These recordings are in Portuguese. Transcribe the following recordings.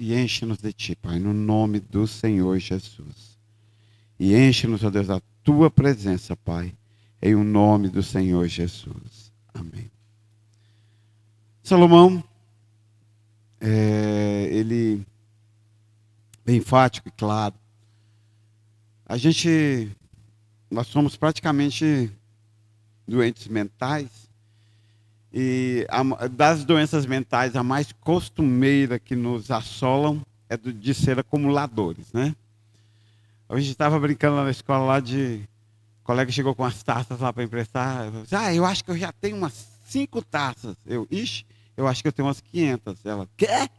e enche-nos de Ti, Pai, no nome do Senhor Jesus. E enche-nos, ó Deus, da Tua presença, Pai, em o nome do Senhor Jesus. Amém. Salomão, ele bem enfático e claro. Nós somos praticamente doentes mentais. E das doenças mentais, a mais costumeira que nos assolam é de ser acumuladores, né? Hoje a gente estava brincando lá na escola, o colega chegou com as taças lá para emprestar. Eu acho que eu já tenho umas 5 taças. Eu acho que eu tenho umas 500. Ela, quê? Aí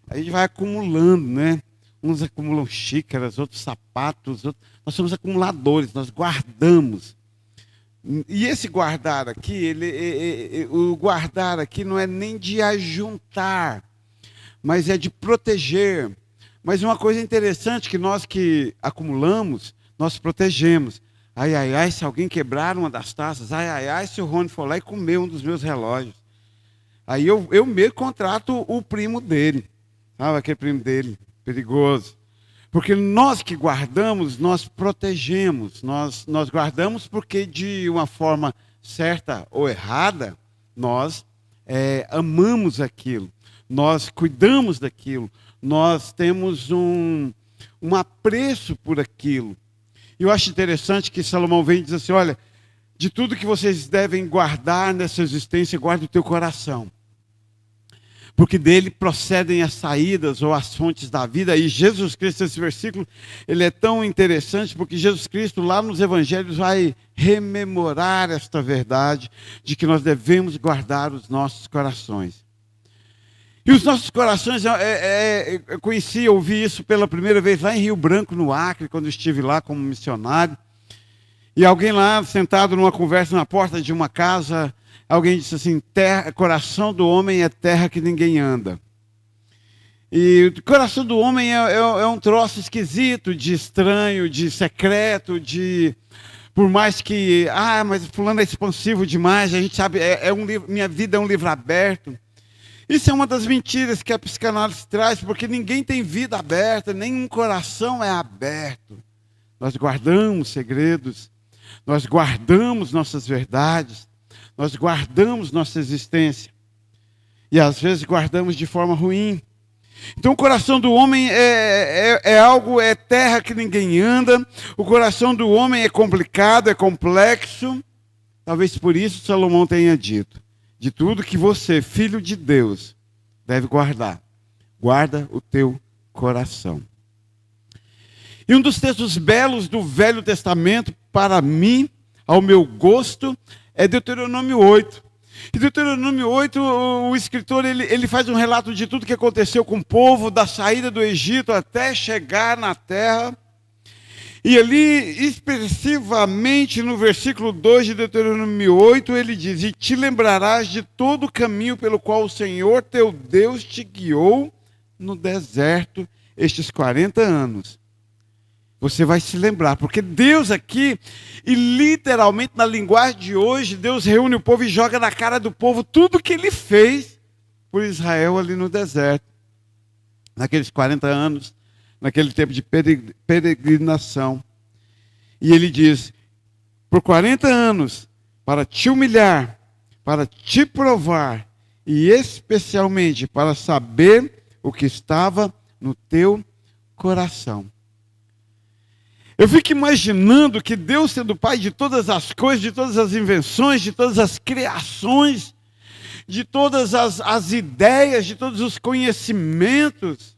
a gente vai acumulando, né? Uns acumulam xícaras, outros sapatos. Nós somos acumuladores, nós guardamos. E esse guardar aqui, o guardar aqui não é nem de ajuntar, mas é de proteger. Mas uma coisa interessante que nós que acumulamos, nós protegemos. Ai, ai, ai, se alguém quebrar uma das taças, ai, ai, ai, se o Rony for lá e comer um dos meus relógios. Aí eu mesmo contrato o primo dele, sabe, aquele primo dele, perigoso. Porque nós que guardamos, nós protegemos, nós guardamos porque de uma forma certa ou errada, nós amamos aquilo, nós cuidamos daquilo, nós temos um apreço por aquilo. E eu acho interessante que Salomão vem e diz assim, olha, de tudo que vocês devem guardar nessa existência, guarda o teu coração. Porque dele procedem as saídas ou as fontes da vida. E Jesus Cristo, esse versículo, ele é tão interessante porque Jesus Cristo lá nos evangelhos vai rememorar esta verdade de que nós devemos guardar os nossos corações. E os nossos corações, eu ouvi isso pela primeira vez lá em Rio Branco, no Acre, quando eu estive lá como missionário. E alguém lá, sentado numa conversa na porta de uma casa, alguém disse assim, coração do homem é terra que ninguém anda. E o coração do homem é um troço esquisito, de estranho, de secreto, por mais que, mas fulano é expansivo demais, a gente sabe, minha vida é um livro aberto. Isso é uma das mentiras que a psicanálise traz, porque ninguém tem vida aberta, nenhum coração é aberto. Nós guardamos segredos, nós guardamos nossas verdades, nós guardamos nossa existência. E às vezes guardamos de forma ruim. Então o coração do homem é terra que ninguém anda. O coração do homem é complicado, é complexo. Talvez por isso Salomão tenha dito, de tudo que você, filho de Deus, deve guardar. Guarda o teu coração. E um dos textos belos do Velho Testamento, para mim, ao meu gosto, é Deuteronômio 8. E Deuteronômio 8, o escritor ele faz um relato de tudo que aconteceu com o povo, da saída do Egito até chegar na terra. E ali, expressivamente, no versículo 2 de Deuteronômio 8, ele diz, e te lembrarás de todo o caminho pelo qual o Senhor teu Deus te guiou no deserto estes 40 anos. Você vai se lembrar, porque Deus aqui, e literalmente na linguagem de hoje, Deus reúne o povo e joga na cara do povo tudo que ele fez por Israel ali no deserto. Naqueles 40 anos, naquele tempo de peregrinação. E ele diz, por 40 anos, para te humilhar, para te provar, e especialmente para saber o que estava no teu coração. Eu fico imaginando que Deus, sendo Pai de todas as coisas, de todas as invenções, de todas as criações, de todas as ideias, de todos os conhecimentos,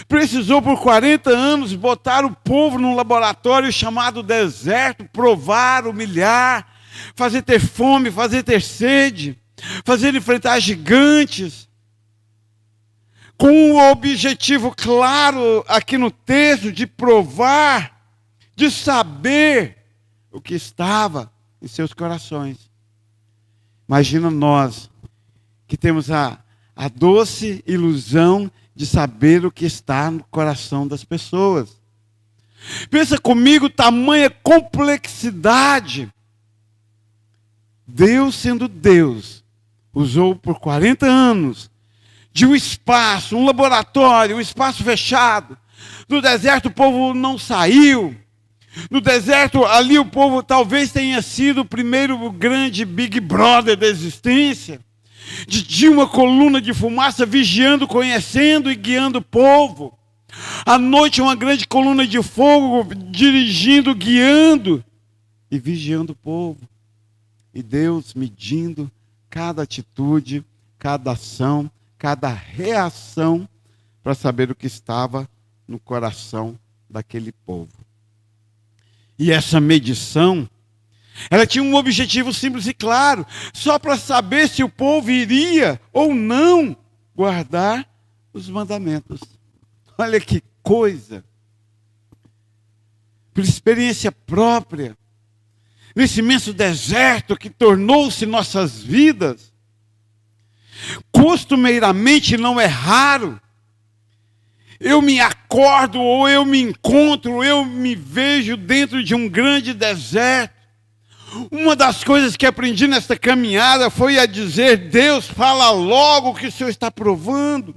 precisou por 40 anos botar o povo num laboratório chamado deserto, provar, humilhar, fazer ter fome, fazer ter sede, fazer enfrentar gigantes, com um objetivo claro aqui no texto de provar, de saber o que estava em seus corações. Imagina nós que temos a doce ilusão de saber o que está no coração das pessoas. Pensa comigo, tamanha complexidade. Deus, sendo Deus, usou por 40 anos de um espaço, um laboratório, um espaço fechado. No deserto o povo não saiu. No deserto, ali o povo talvez tenha sido o primeiro grande Big Brother da existência. De dia uma coluna de fumaça vigiando, conhecendo e guiando o povo. À noite uma grande coluna de fogo dirigindo, guiando e vigiando o povo. E Deus medindo cada atitude, cada ação, cada reação para saber o que estava no coração daquele povo. E essa medição, ela tinha um objetivo simples e claro, só para saber se o povo iria ou não guardar os mandamentos. Olha que coisa! Por experiência própria, nesse imenso deserto que tornou-se nossas vidas, costumeiramente não é raro, eu me acordo ou eu me encontro, eu me vejo dentro de um grande deserto. Uma das coisas que aprendi nesta caminhada foi a dizer: Deus, fala logo o que o Senhor está provando.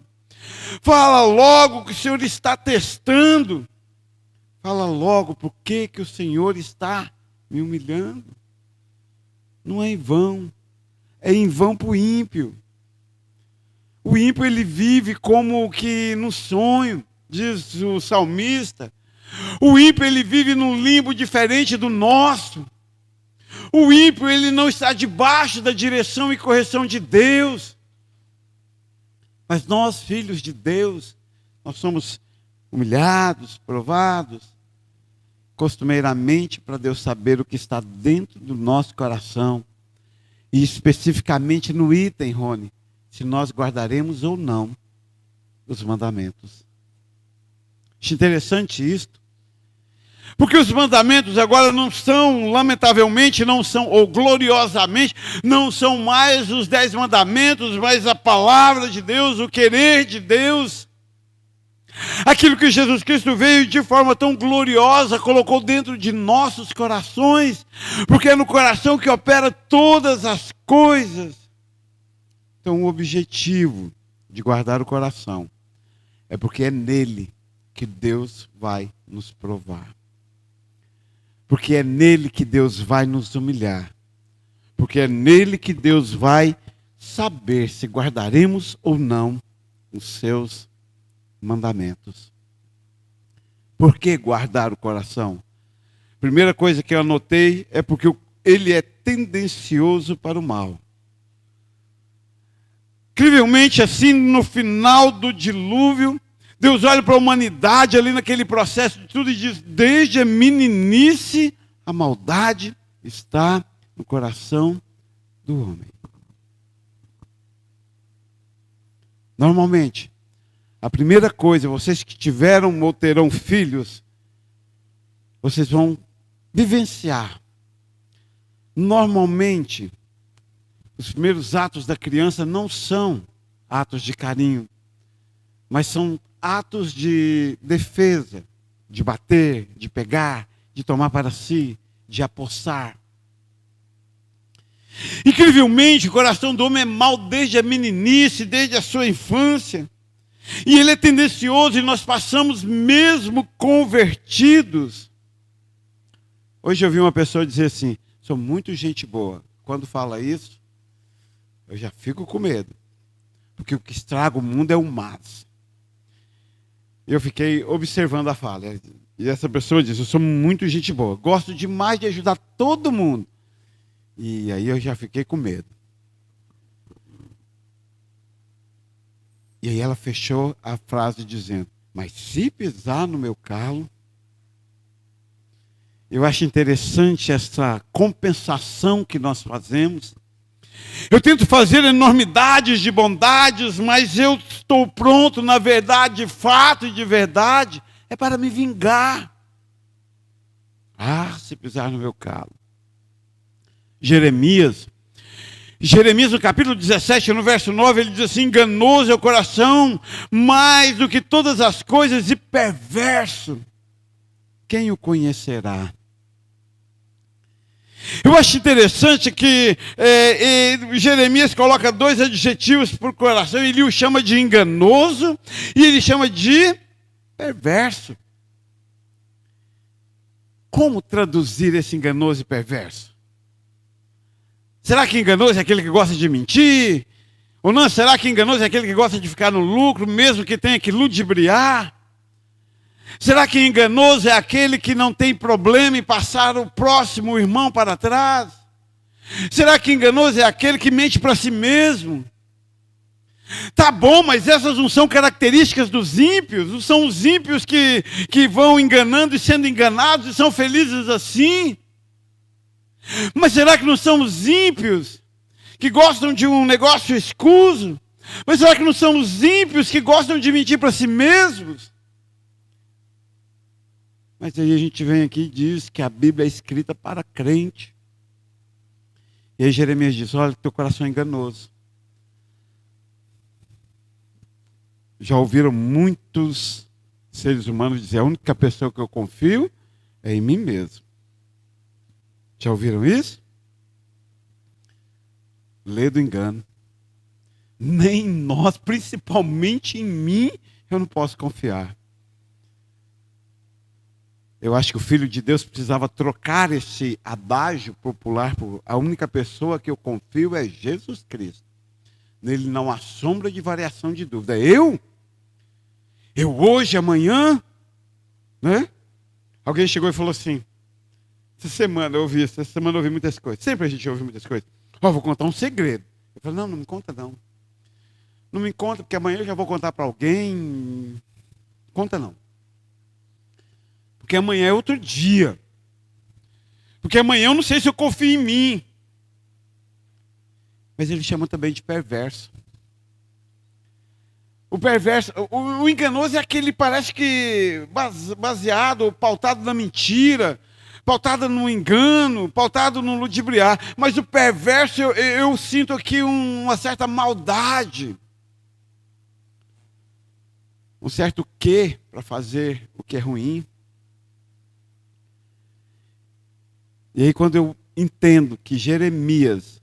Fala logo o que o Senhor está testando. Fala logo por que o Senhor está me humilhando. Não é em vão. É em vão para o ímpio. O ímpio, ele vive como que no sonho, diz o salmista. O ímpio, ele vive num limbo diferente do nosso. O ímpio, ele não está debaixo da direção e correção de Deus. Mas nós, filhos de Deus, nós somos humilhados, provados, costumeiramente para Deus saber o que está dentro do nosso coração. E especificamente no item, Rony, se nós guardaremos ou não os mandamentos. Acho interessante isto. Porque os mandamentos agora não são, lamentavelmente, não são, ou gloriosamente, não são mais os 10 mandamentos, mas a palavra de Deus, o querer de Deus. Aquilo que Jesus Cristo veio de forma tão gloriosa, colocou dentro de nossos corações, porque é no coração que opera todas as coisas. Então, o objetivo de guardar o coração é porque é nele que Deus vai nos provar. Porque é nele que Deus vai nos humilhar. Porque é nele que Deus vai saber se guardaremos ou não os seus mandamentos. Por que guardar o coração? Primeira coisa que eu anotei é porque ele é tendencioso para o mal. Incrivelmente, assim, no final do dilúvio, Deus olha para a humanidade ali naquele processo de tudo e diz: desde a meninice, a maldade está no coração do homem. Normalmente, a primeira coisa, vocês que tiveram ou terão filhos, vocês vão vivenciar. Normalmente, os primeiros atos da criança não são atos de carinho, mas são atos de defesa, de bater, de pegar, de tomar para si, de apossar. Incrivelmente, o coração do homem é mau desde a meninice, desde a sua infância. E ele é tendencioso e nós passamos mesmo convertidos. Hoje eu vi uma pessoa dizer assim: sou muito gente boa. Quando fala isso, eu já fico com medo. Porque o que estraga o mundo é o mas. Eu fiquei observando a fala. E essa pessoa diz: eu sou muito gente boa. Gosto demais de ajudar todo mundo. E aí eu já fiquei com medo. E aí ela fechou a frase dizendo: mas se pisar no meu calo. Eu acho interessante essa compensação que nós fazemos. Eu tento fazer enormidades de bondades, mas eu estou pronto, na verdade, de fato e de verdade, é para me vingar. Ah, se pisar no meu calo. Jeremias no capítulo 17, no verso 9, ele diz assim: enganoso é o coração, mais do que todas as coisas, e perverso. Quem o conhecerá? Eu acho interessante que Jeremias coloca 2 adjetivos para o coração. Ele o chama de enganoso e ele chama de perverso. Como traduzir esse enganoso e perverso? Será que enganoso é aquele que gosta de mentir? Ou não? Será que enganoso é aquele que gosta de ficar no lucro, mesmo que tenha que ludibriar? Será que enganoso é aquele que não tem problema em passar o próximo irmão para trás? Será que enganoso é aquele que mente para si mesmo? Tá bom, mas essas não são características dos ímpios. Não são os ímpios que vão enganando e sendo enganados e são felizes assim. Mas será que não são os ímpios que gostam de um negócio escuso? Mas será que não são os ímpios que gostam de mentir para si mesmos? Mas aí a gente vem aqui e diz que a Bíblia é escrita para crente. E aí Jeremias diz, olha, teu coração é enganoso. Já ouviram muitos seres humanos dizer, a única pessoa que eu confio é em mim mesmo. Já ouviram isso? Lê do engano. Nem nós, principalmente em mim, eu não posso confiar. Eu acho que o Filho de Deus precisava trocar esse adágio popular por a única pessoa que eu confio é Jesus Cristo. Nele não há sombra de variação de dúvida. Eu hoje, amanhã, né? Alguém chegou e falou assim, essa semana eu ouvi muitas coisas. Sempre a gente ouve muitas coisas. Vou contar um segredo. Eu falei, não me conta não. Não me conta, porque amanhã eu já vou contar para alguém. Conta não. Porque amanhã é outro dia. Porque amanhã eu não sei se eu confio em mim. Mas ele chama também de perverso. O perverso, o enganoso é aquele, parece que baseado, pautado na mentira, pautado no engano, pautado no ludibriar. Mas o perverso, eu sinto aqui uma certa maldade. Um certo quê para fazer o que é ruim. E aí quando eu entendo que Jeremias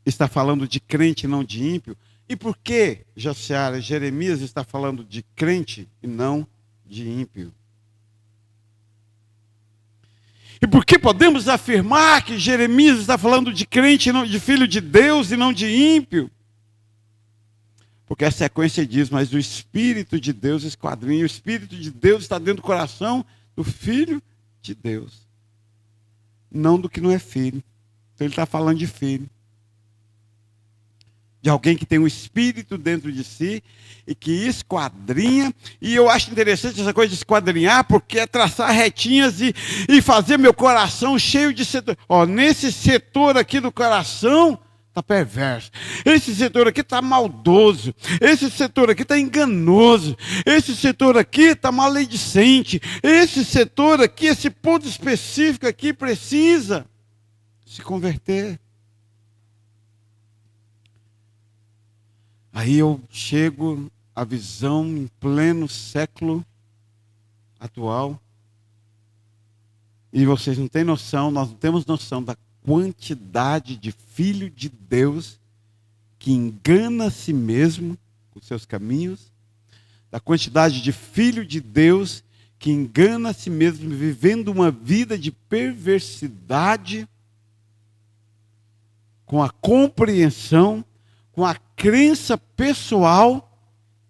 está falando de crente e não de ímpio, e por que, Jaciara, Jeremias está falando de crente e não de ímpio? E por que podemos afirmar que Jeremias está falando de crente, e não de filho de Deus e não de ímpio? Porque a sequência diz, mas o Espírito de Deus esquadrinha, o Espírito de Deus está dentro do coração do Filho de Deus. Não do que não é filho. Então ele está falando de filho. De alguém que tem um espírito dentro de si e que esquadrinha. E eu acho interessante essa coisa de esquadrinhar, porque é traçar retinhas e fazer meu coração cheio de setor. Nesse setor aqui do coração está perverso. Esse setor aqui está maldoso. Esse setor aqui está enganoso. Esse setor aqui está maledicente. Esse setor aqui, esse ponto específico aqui precisa se converter. Aí eu chego à visão em pleno século atual. E vocês não têm noção, nós não temos noção da quantidade de filho de Deus que engana a si mesmo com seus caminhos, da quantidade de filho de Deus que engana a si mesmo vivendo uma vida de perversidade, com a compreensão, com a crença pessoal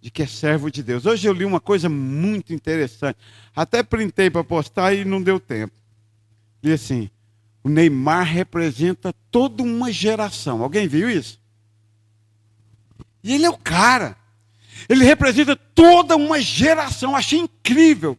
de que é servo de Deus. Hoje eu li uma coisa muito interessante, até printei para postar e não deu tempo. Li assim, o Neymar representa toda uma geração. Alguém viu isso? E ele é o cara. Ele representa toda uma geração. Achei incrível.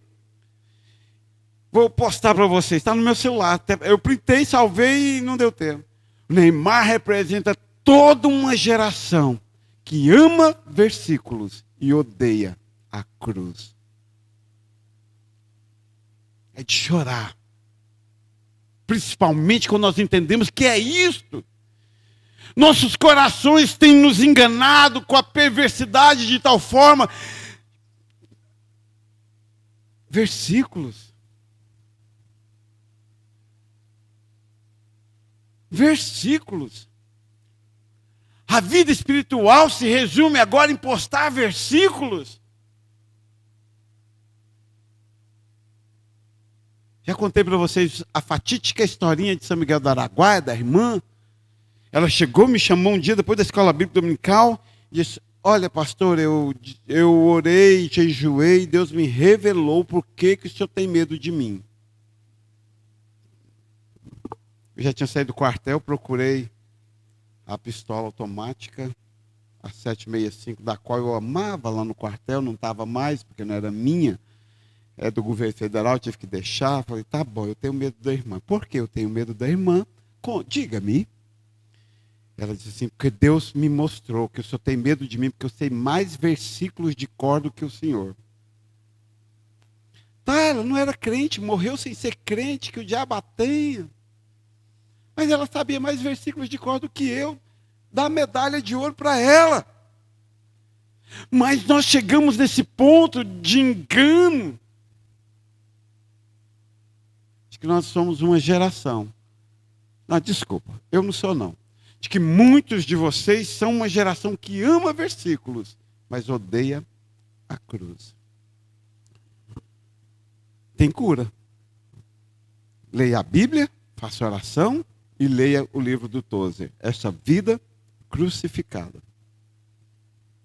Vou postar para vocês. Está no meu celular. Eu printei, salvei e não deu tempo. O Neymar representa toda uma geração que ama versículos e odeia a cruz. É de chorar. Principalmente quando nós entendemos que é isto. Nossos corações têm nos enganado com a perversidade de tal forma. Versículos. versículos. A vida espiritual se resume agora em postar versículos. Já contei para vocês a fatídica historinha de São Miguel do Araguaia, da irmã. Ela chegou, me chamou um dia depois da escola bíblica dominical e disse: olha, pastor, eu orei, jejuei, Deus me revelou por que o senhor tem medo de mim. Eu já tinha saído do quartel, procurei a pistola automática, a 765, da qual eu amava lá no quartel, não estava mais, porque não era minha, é do governo federal, eu tive que deixar. Falei, tá bom, eu tenho medo da irmã. Por que eu tenho medo da irmã? Diga-me. Ela disse assim, porque Deus me mostrou que o senhor tem medo de mim, porque eu sei mais versículos de cor do que o senhor. Tá, ela não era crente, morreu sem ser crente, que o diabo a tenha. Mas ela sabia mais versículos de cor do que eu. Dá medalha de ouro para ela. Mas nós chegamos nesse ponto de engano. De que nós somos uma geração. Não, desculpa, eu não sou não. De que muitos de vocês são uma geração que ama versículos, mas odeia a cruz. Tem cura. Leia a Bíblia, faça oração e leia o livro do Tozer. Essa vida crucificada.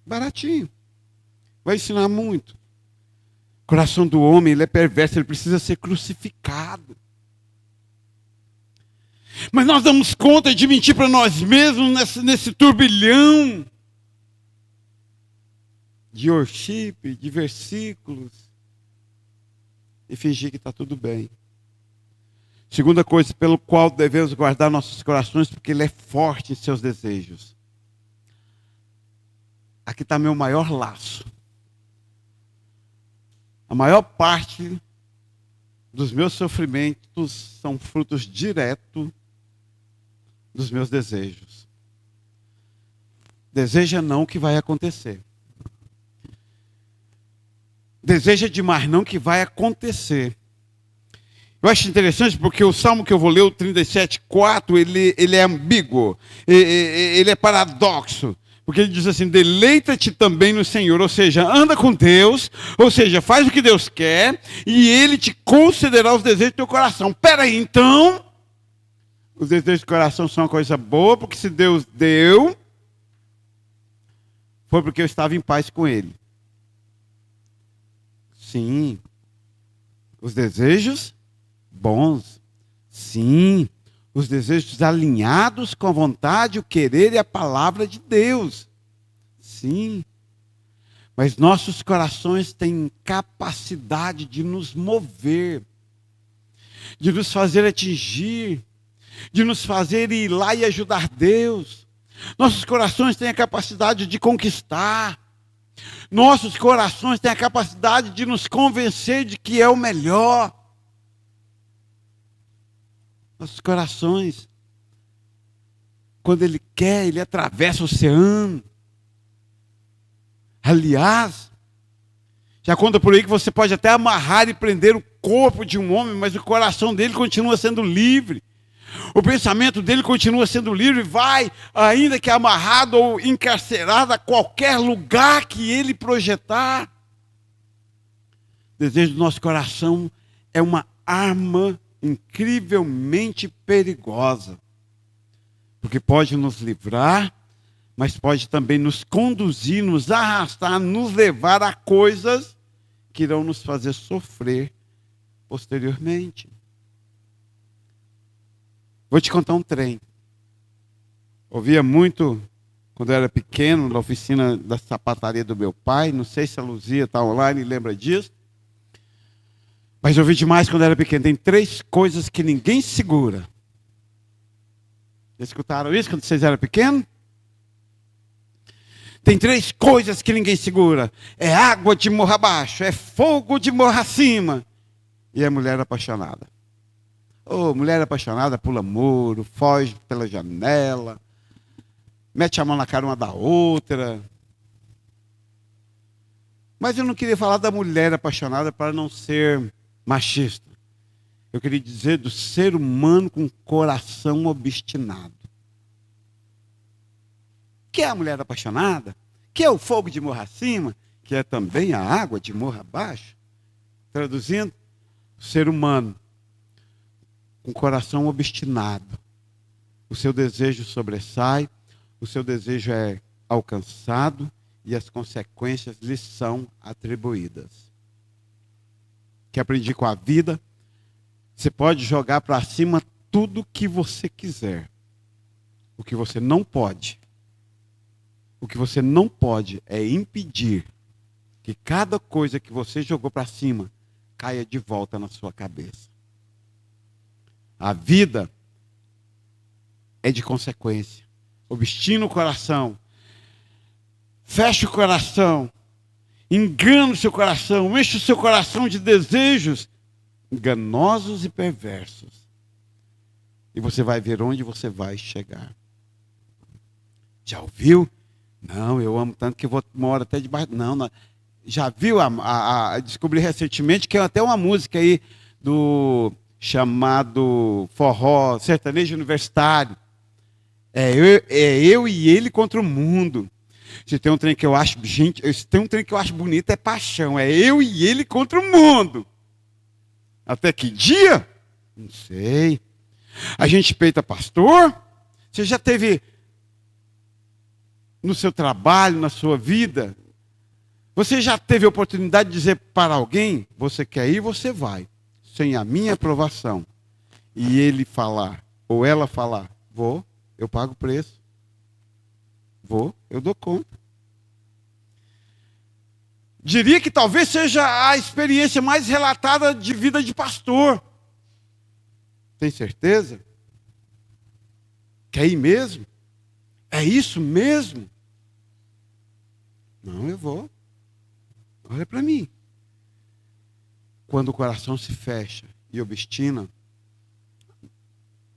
Baratinho. Vai ensinar muito. O coração do homem, ele é perverso, ele precisa ser crucificado. Mas nós damos conta de mentir para nós mesmos nesse turbilhão de worship, de versículos, e fingir que está tudo bem. Segunda coisa, pelo qual devemos guardar nossos corações, porque ele é forte em seus desejos. Aqui está meu maior laço. A maior parte dos meus sofrimentos são frutos diretos dos meus desejos. Deseja não o que vai acontecer. Deseja demais não o que vai acontecer. Eu acho interessante porque o salmo que eu vou ler, o 37:4, ele é ambíguo, ele é paradoxo. Porque ele diz assim, deleita-te também no Senhor, ou seja, anda com Deus, ou seja, faz o que Deus quer, e Ele te concederá os desejos do teu coração. Peraí, então, os desejos do coração são uma coisa boa, porque se Deus deu, foi porque eu estava em paz com Ele. Sim. Os desejos bons. Sim. Os desejos alinhados com a vontade, o querer e a palavra de Deus. Sim. Mas nossos corações têm capacidade de nos mover, de nos fazer atingir, de nos fazer ir lá e ajudar Deus. Nossos corações têm a capacidade de conquistar. Nossos corações têm a capacidade de nos convencer de que é o melhor. Nossos corações, quando Ele quer, Ele atravessa o oceano. Aliás, já conta por aí que você pode até amarrar e prender o corpo de um homem, mas o coração dele continua sendo livre. O pensamento dele continua sendo livre, vai, ainda que amarrado ou encarcerado a qualquer lugar que ele projetar. O desejo do nosso coração é uma arma incrivelmente perigosa, porque pode nos livrar, mas pode também nos conduzir, nos arrastar, nos levar a coisas que irão nos fazer sofrer posteriormente. Vou te contar um trem. Ouvia muito, quando eu era pequeno, na oficina da sapataria do meu pai, não sei se a Luzia está online e lembra disso, mas eu ouvi demais quando eu era pequeno. Tem 3 coisas que ninguém segura. Já escutaram isso quando vocês eram pequenos? Tem 3 coisas que ninguém segura. É água de morro abaixo, é fogo de morro acima, e é mulher apaixonada. Oh, mulher apaixonada pula muro, foge pela janela, mete a mão na cara uma da outra. Mas eu não queria falar da mulher apaixonada para não ser machista. Eu queria dizer do ser humano com coração obstinado. Que é a mulher apaixonada, que é o fogo de morro acima, que é também a água de morro abaixo. Traduzindo, o ser humano com coração obstinado. O seu desejo sobressai, o seu desejo é alcançado e as consequências lhe são atribuídas. Que aprendi com a vida, você pode jogar para cima tudo o que você quiser. O que você não pode é impedir que cada coisa que você jogou para cima caia de volta na sua cabeça. A vida é de consequência. Obstina o coração. Fecha o coração. Engana o seu coração. Enche o seu coração de desejos enganosos e perversos. E você vai ver onde você vai chegar. Já ouviu? Não, eu amo tanto que eu vou uma hora até debaixo. Não. Já viu? Descobri recentemente que é até uma música aí do chamado forró sertanejo universitário. É eu e ele contra o mundo. Se tem um trem que eu acho, gente, se tem um trem que eu acho bonito é paixão. É eu e ele contra o mundo. Até que dia? Não sei. A gente peita pastor? Você já teve no seu trabalho, na sua vida? Você já teve a oportunidade de dizer para alguém, você quer ir, você vai, sem a minha aprovação. E ele falar, ou ela falar, vou, eu pago o preço. Vou, eu dou conta. Diria que talvez seja a experiência mais relatada de vida de pastor. Tem certeza? Quer ir mesmo? É isso mesmo? Não, eu vou. Olha para mim. Quando o coração se fecha e obstina,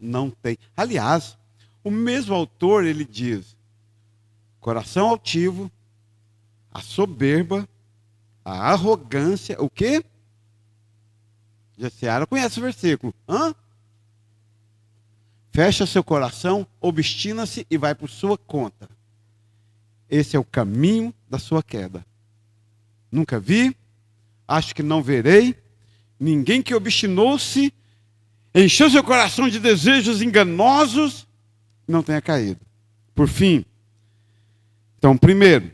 não tem. Aliás, o mesmo autor, ele diz, coração altivo, a soberba, a arrogância, o quê? Jaciara conhece o versículo. Fecha seu coração, obstina-se e vai por sua conta. Esse é o caminho da sua queda. Nunca vi, acho que não verei, ninguém que obstinou-se, encheu seu coração de desejos enganosos, não tenha caído. Por fim, então, primeiro,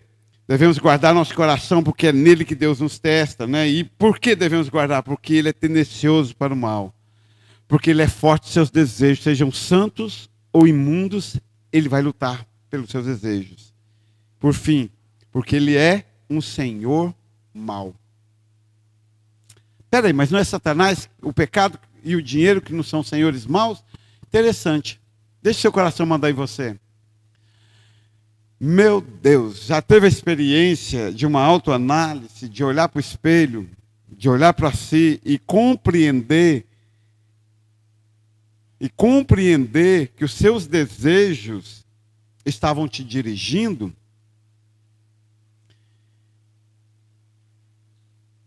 devemos guardar nosso coração porque é nele que Deus nos testa, né? E por que devemos guardar? Porque ele é tendencioso para o mal. Porque ele é forte em seus desejos, sejam santos ou imundos, ele vai lutar pelos seus desejos. Por fim, porque ele é um senhor mau. Espera aí, mas não é Satanás, o pecado e o dinheiro que não são senhores maus? Interessante. Deixe seu coração mandar em você. Meu Deus, já teve a experiência de uma autoanálise, de olhar para o espelho, de olhar para si e compreender que os seus desejos estavam te dirigindo?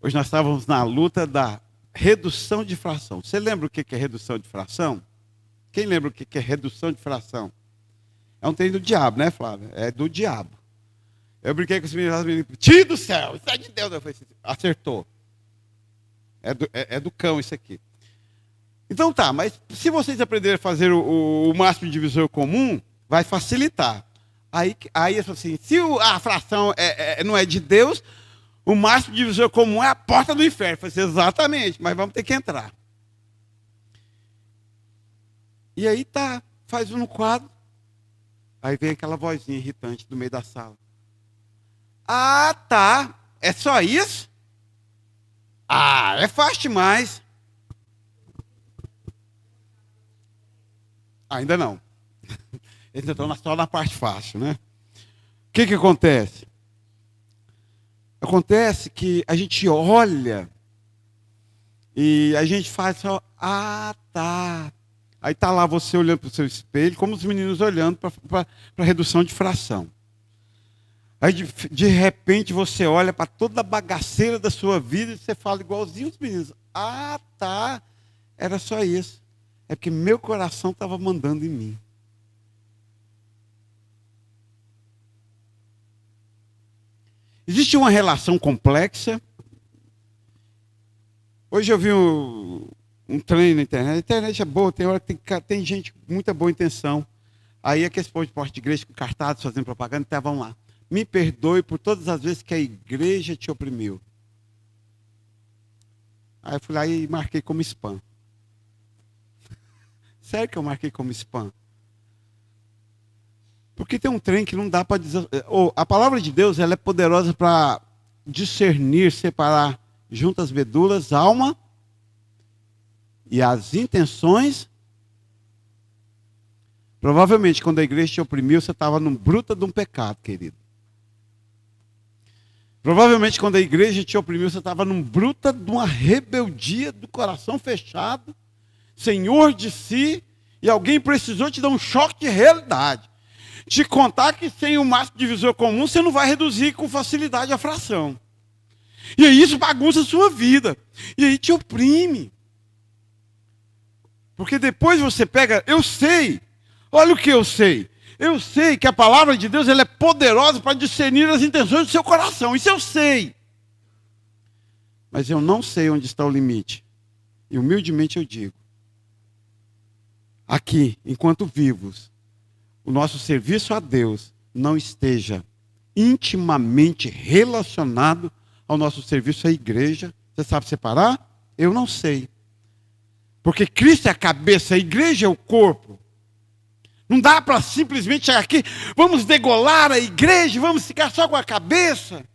Hoje nós estávamos na luta da redução de fração. Você lembra o que é redução de fração? Quem lembra o que é redução de fração? É um trem do diabo, né, Flávia? É do diabo. Eu brinquei com os meninos, tio do céu, isso é de Deus. Eu falei, acertou. É do cão isso aqui. Então tá, mas se vocês aprenderem a fazer o máximo divisor comum, vai facilitar. Aí assim, se a fração não é de Deus, o máximo divisor comum é a porta do inferno. Eu falei assim, exatamente, mas vamos ter que entrar. E aí tá, faz um quadro. Aí vem aquela vozinha irritante do meio da sala. Ah, tá. É só isso? Ah, é fácil demais. Ainda não. Eles estão só na parte fácil, né? O que acontece? Acontece que a gente olha e a gente faz só, ah, tá. Aí está lá você olhando para o seu espelho, como os meninos olhando para a redução de fração. Aí de repente você olha para toda a bagaceira da sua vida e você fala igualzinho os meninos. Ah, tá. Era só isso. É porque meu coração estava mandando em mim. Existe uma relação complexa. Hoje eu vi um trem na internet. A internet é boa, tem hora que tem gente com muita boa intenção. Aí aqueles povos de porta de igreja com cartazes fazendo propaganda, então vão lá. Me perdoe por todas as vezes que a igreja te oprimiu. Aí eu fui lá e marquei como spam. Sério que eu marquei como spam? Porque tem um trem que não dá para dizer. A palavra de Deus, ela é poderosa para discernir, separar juntas medulas, alma e as intenções. Provavelmente, quando a igreja te oprimiu, você estava num bruta de um pecado, querido. Provavelmente, quando a igreja te oprimiu, você estava num bruta de uma rebeldia do coração fechado, senhor de si, e alguém precisou te dar um choque de realidade. Te contar que sem o máximo divisor comum, você não vai reduzir com facilidade a fração. E aí isso bagunça a sua vida. E aí te oprime. Porque depois você pega, eu sei, olha o que eu sei. Eu sei que a palavra de Deus ela é poderosa para discernir as intenções do seu coração. Isso eu sei. Mas eu não sei onde está o limite. E humildemente eu digo. Aqui, enquanto vivos, o nosso serviço a Deus não esteja intimamente relacionado ao nosso serviço à igreja. Você sabe separar? Eu não sei. Porque Cristo é a cabeça, a igreja é o corpo. Não dá para simplesmente chegar aqui, vamos degolar a igreja, vamos ficar só com a cabeça.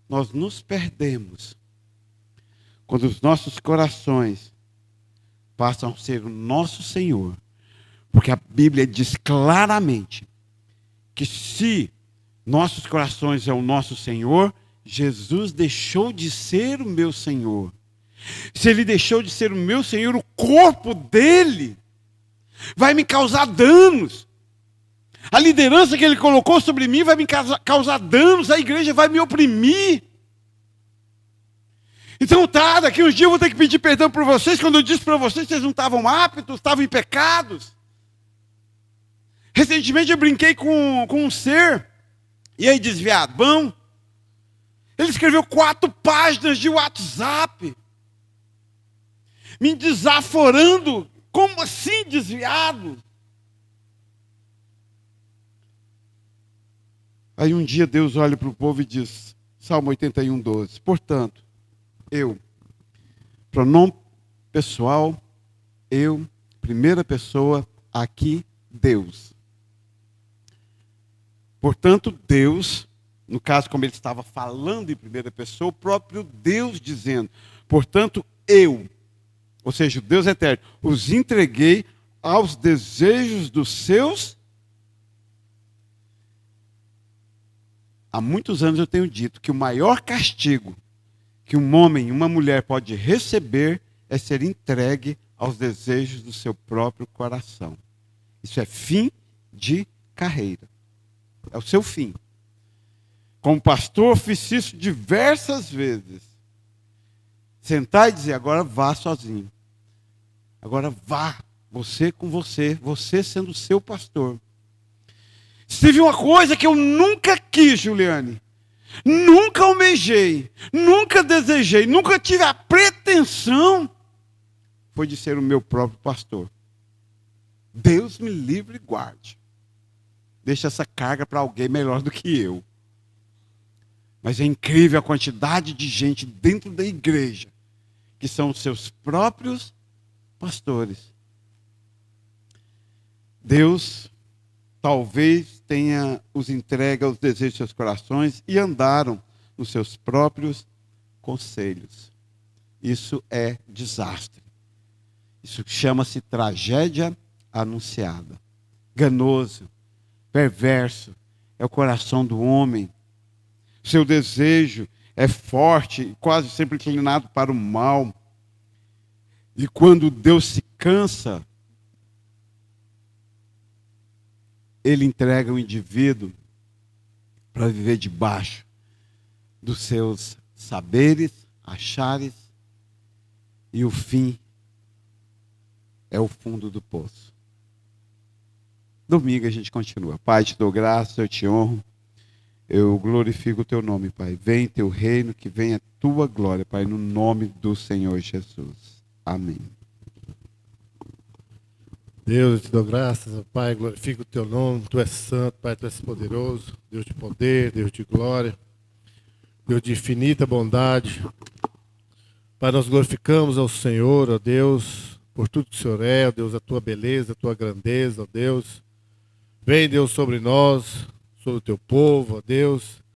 Nós nos perdemos quando os nossos corações passam a ser o nosso Senhor. Porque a Bíblia diz claramente que se nossos corações é o nosso Senhor, Jesus deixou de ser o meu Senhor. Se ele deixou de ser o meu Senhor, o corpo dele vai me causar danos. A liderança que ele colocou sobre mim vai me causar danos. A igreja vai me oprimir. Então tá, daqui uns dias eu vou ter que pedir perdão por vocês. Quando eu disse para vocês que vocês não estavam aptos, estavam em pecados. Recentemente eu brinquei com um ser. E aí desviado, bom. Ele escreveu 4 páginas de WhatsApp. Me desaforando. Como assim desviado? Aí um dia Deus olha para o povo e diz, Salmo 81, 12. Portanto, eu, pronome pessoal, eu, primeira pessoa, aqui, Deus. Portanto, Deus, no caso como ele estava falando em primeira pessoa, o próprio Deus dizendo, portanto, eu, ou seja, Deus eterno, os entreguei aos desejos dos seus. Há muitos anos eu tenho dito que o maior castigo que um homem e uma mulher pode receber é ser entregue aos desejos do seu próprio coração. Isso é fim de carreira. É o seu fim. Como pastor, fiz isso diversas vezes. Sentar e dizer, agora vá sozinho. Agora vá, você com você sendo o seu pastor. Se teve uma coisa que eu nunca quis, Juliane, nunca almejei, nunca desejei, nunca tive a pretensão, foi de ser o meu próprio pastor. Deus me livre e guarde. Deixa essa carga para alguém melhor do que eu. Mas é incrível a quantidade de gente dentro da igreja que são os seus próprios pastores. Deus talvez tenha os entregue aos desejos de seus corações e andaram nos seus próprios conselhos. Isso é desastre. Isso chama-se tragédia anunciada. Ganoso, perverso, é o coração do homem. Seu desejo é forte, quase sempre inclinado para o mal. E quando Deus se cansa, ele entrega o indivíduo para viver debaixo dos seus saberes, achares e o fim é o fundo do poço. Domingo a gente continua. Pai, te dou graça, eu te honro. Eu glorifico o teu nome, Pai. Vem teu reino, que venha a tua glória, Pai, no nome do Senhor Jesus. Amém. Deus, eu te dou graças, Pai, glorifico o teu nome. Tu és santo, Pai, tu és poderoso. Deus de poder, Deus de glória. Deus de infinita bondade. Pai, nós glorificamos ao Senhor, ó Deus, por tudo que o Senhor é, ó Deus, a tua beleza, a tua grandeza, ó Deus. Vem, Deus, sobre nós, sobre o teu povo, ó Deus.